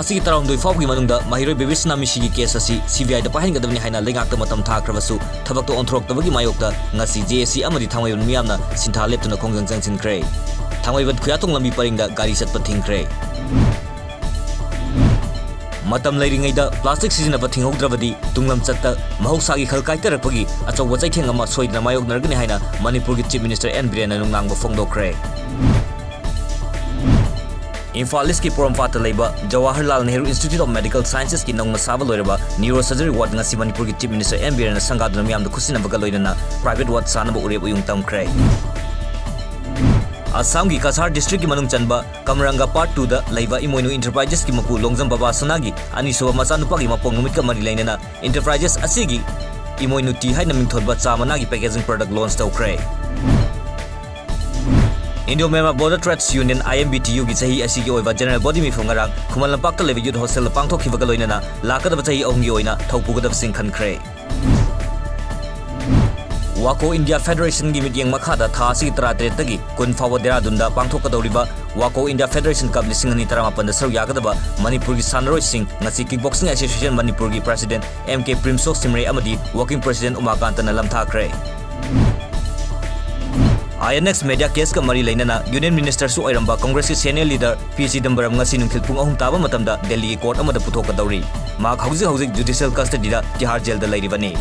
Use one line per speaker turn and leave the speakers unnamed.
थासी की तरह फाउगी मनुंगदा महिरोय बेबिसना मिसिगी केस असि सीबीआई दा पाहनगदबनि हाइना लेंगाक्ता मतम थाख्रबसु थबक्तो ओंथ्रोक्तबगी मायोक्ता ngasi JSC amadi thangwayun miyamna sintha leptuna khongjang jangsinkhre thangwayban khuyatong lambi paringda gari satpa thingkhre matam leiringaida plastic sizinaba thinghodravadi tunglam chatta mahosagi khalkaitarapagi achoba chaitheng ama soidna mayoknargani haina Manipur gi Chief Minister N Birena nungnangba phongdokre Infalis ki Poramfata leba Jawaharlal Nehru Institute of Medical Sciences ki nongna saba loiraba neurosurgery ward ngasi Manipur gi Chief Minister N Birena sangaduna miyamda khusinabaga loirana private ward sanaba ureb uyung tamkre Assam ki Kasar district ki manung chanba Kamranga part 2 da laiba Imoinu Enterprises ki mapu Longjam Baba Sanagi ani soba machanupa gi mapong numit ka mari lainana enterprises asigi Imoinu ti haina mingthodba chamana gi packaging product launch tawkre Indo-Myanmar Border Trades Union IMBTU gi chahi asigi oiba general body mi fungarang Khuman Lampak ka levi youth hostel pangthokhibaga loinana lakadaba chahi ahumgi oina thaupugadab sing khankhre Wako India Federation gi mityeng makhada tha asigi 13 tagi kun fawa Dehradunda pangthokadoriba Wako India Federation Cup 2018 da saru yagadaba Manipur gi Sanroi Singh ngasi kickboxing association Manipur gi president MK Primsok Simre amadi working president Umakanta na lamthakre INX media case ka mari lainana Union Minister su oiramba Congress ki senior leader PC Dambaram ngasi nungthil pung ahum taba matamda Delhi court amada puthokadori mak hauzik judicial custody da Tihar jail da lairibani